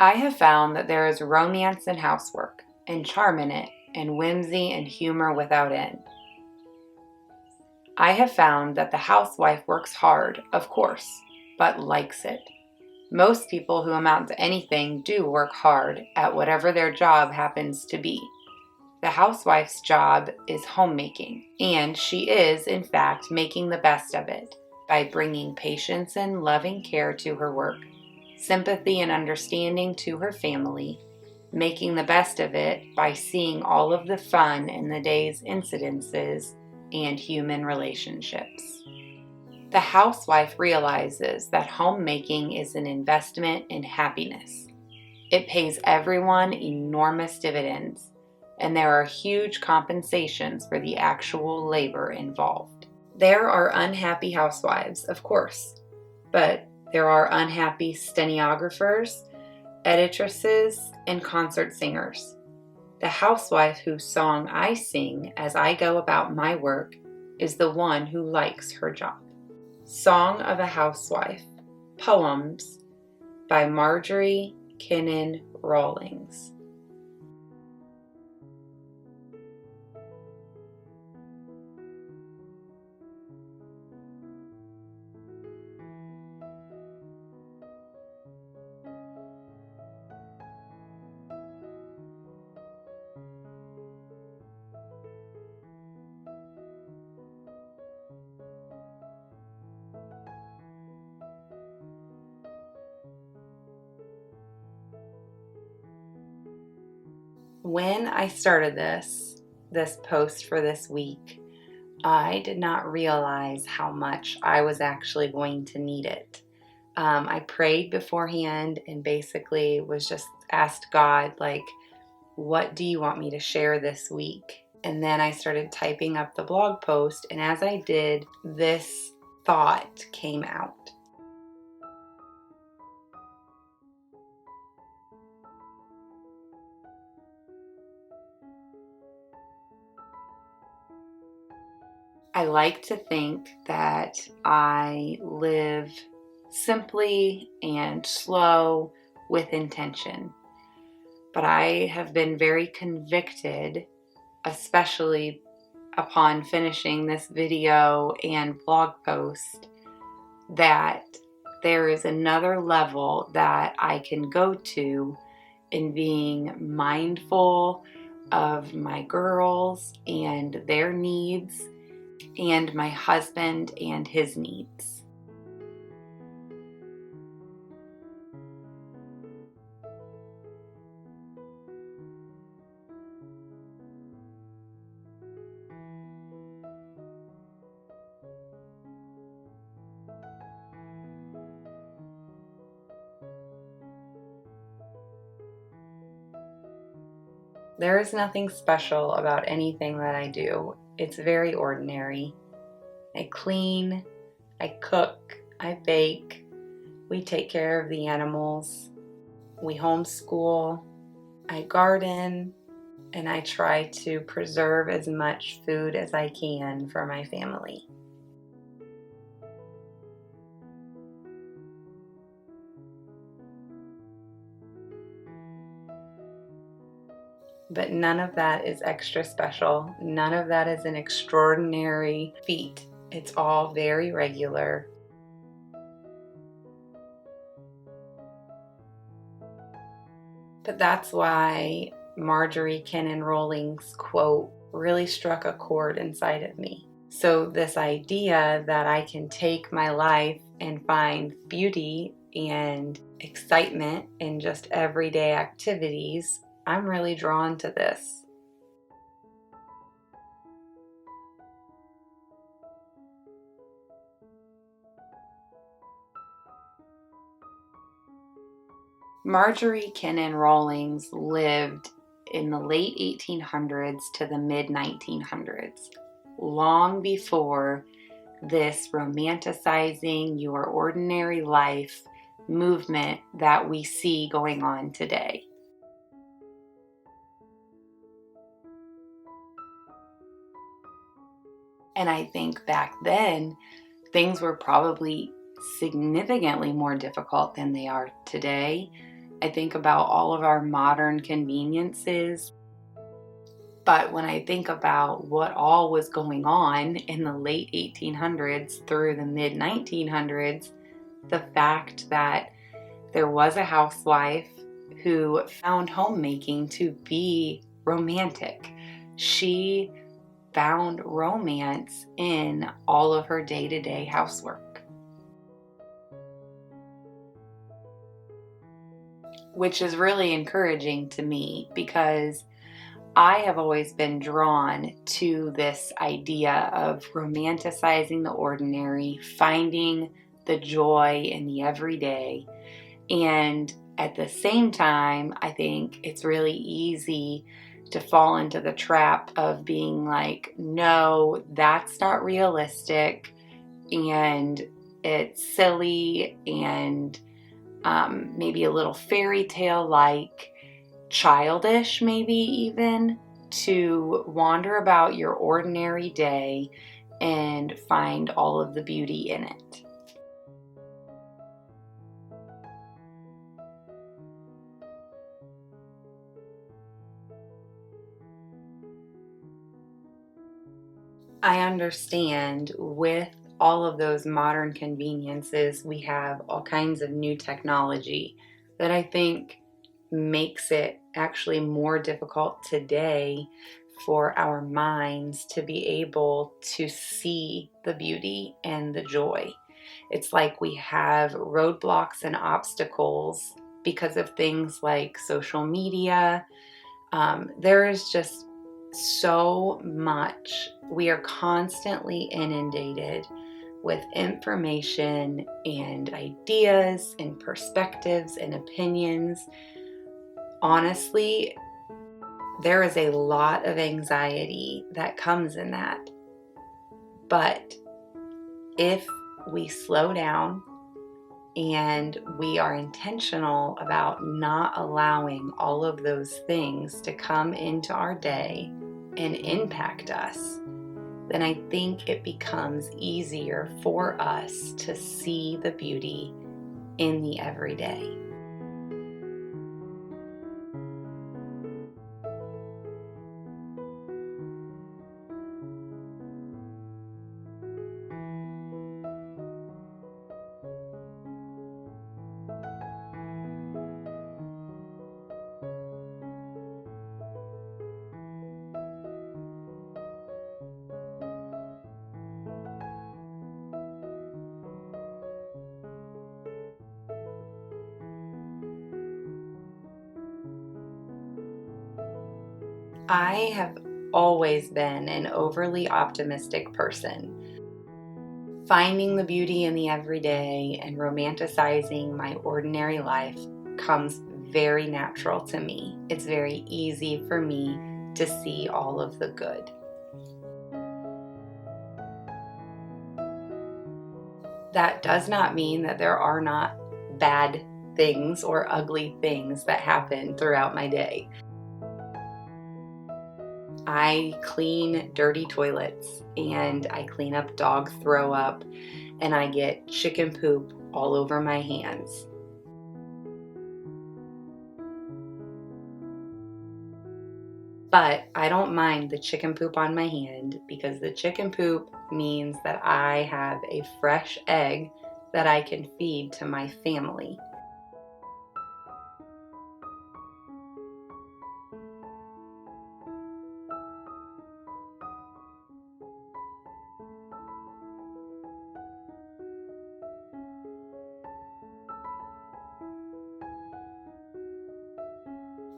I have found that there is romance in housework, and charm in it, and whimsy and humor without end. I have found that the housewife works hard, of course, but likes it. Most people who amount to anything do work hard at whatever their job happens to be. The housewife's job is homemaking, and she is, in fact, making the best of it by bringing patience and loving care to her work, sympathy and understanding to her family, making the best of it by seeing all of the fun in the day's incidences and human relationships. The housewife realizes that homemaking is an investment in happiness. It pays everyone enormous dividends, and there are huge compensations for the actual labor involved. There are unhappy housewives, of course, but there are unhappy stenographers, editrices, and concert singers. The housewife whose song I sing as I go about my work is the one who likes her job. Song of a Housewife, Poems by Marjorie Kinnan Rawlings. When I started this post for this week, I did not realize how much I was actually going to need it. I prayed beforehand and basically was just asked God, like, what do you want me to share this week? And then I started typing up the blog post, and as I did, this thought came out. I like to think that I live simply and slow with intention. But I have been very convicted, especially upon finishing this video and blog post, that there is another level that I can go to in being mindful of my girls and their needs, and my husband and his needs. There is nothing special about anything that I do. It's very ordinary. I clean, I cook, I bake, we take care of the animals, we homeschool, I garden, and I try to preserve as much food as I can for my family. But none of that is extra special. None of that is an extraordinary feat. It's all very regular. But that's why Marjorie Kinnan Rawlings' quote really struck a chord inside of me. So this idea that I can take my life and find beauty and excitement in just everyday activities, I'm really drawn to this. Marjorie Kinnan Rawlings lived in the late 1800s to the mid 1900s, long before this romanticizing your ordinary life movement that we see going on today. And I think back then, things were probably significantly more difficult than they are today. I think about all of our modern conveniences. But when I think about what all was going on in the late 1800s through the mid 1900s, the fact that there was a housewife who found homemaking to be romantic. She found romance in all of her day-to-day housework, which is really encouraging to me because I have always been drawn to this idea of romanticizing the ordinary, finding the joy in the everyday. And at the same time, I think it's really easy to fall into the trap of being like, no, that's not realistic, and it's silly, and maybe a little fairy tale like, childish maybe even, to wander about your ordinary day and find all of the beauty in it. I understand with all of those modern conveniences, we have all kinds of new technology that I think makes it actually more difficult today for our minds to be able to see the beauty and the joy. It's like we have roadblocks and obstacles because of things like social media. There is just so much. We are constantly inundated with information and ideas and perspectives and opinions. Honestly, there is a lot of anxiety that comes in that. But if we slow down and we are intentional about not allowing all of those things to come into our day and impact us, then I think it becomes easier for us to see the beauty in the everyday. I have always been an overly optimistic person. Finding the beauty in the everyday and romanticizing my ordinary life comes very natural to me. It's very easy for me to see all of the good. That does not mean that there are not bad things or ugly things that happen throughout my day. I clean dirty toilets, and I clean up dog throw up, and I get chicken poop all over my hands. But I don't mind the chicken poop on my hand because the chicken poop means that I have a fresh egg that I can feed to my family.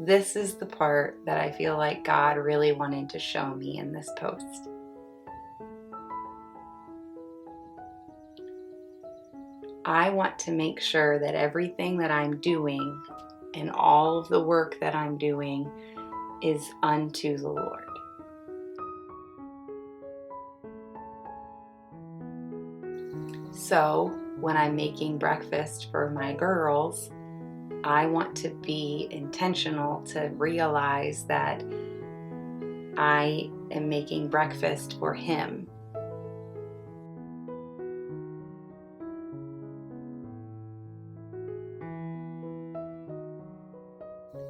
This is the part that I feel like God really wanted to show me in this post. I want to make sure that everything that I'm doing and all of the work that I'm doing is unto the Lord. So when I'm making breakfast for my girls, I want to be intentional to realize that I am making breakfast for him.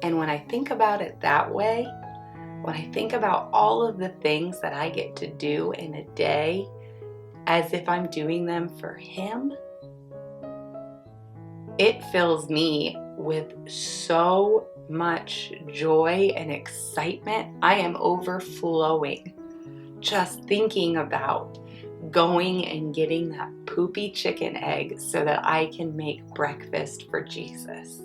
And when I think about it that way, when I think about all of the things that I get to do in a day as if I'm doing them for Him, it fills me with so much joy and excitement. I am overflowing just thinking about going and getting that poopy chicken egg so that I can make breakfast for Jesus.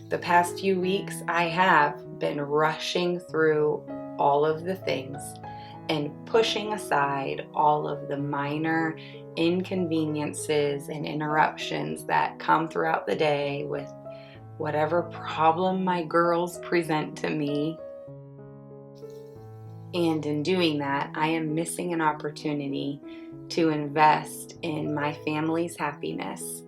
The past few weeks, I have been rushing through all of the things and pushing aside all of the minor inconveniences and interruptions that come throughout the day with whatever problem my girls present to me. And in doing that, I am missing an opportunity to invest in my family's happiness.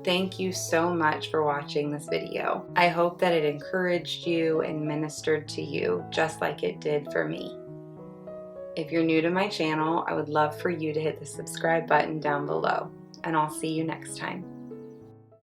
Thank you so much for watching this video. I hope that it encouraged you and ministered to you just like it did for me. If you're new to my channel, I would love for you to hit the subscribe button down below, and I'll see you next time.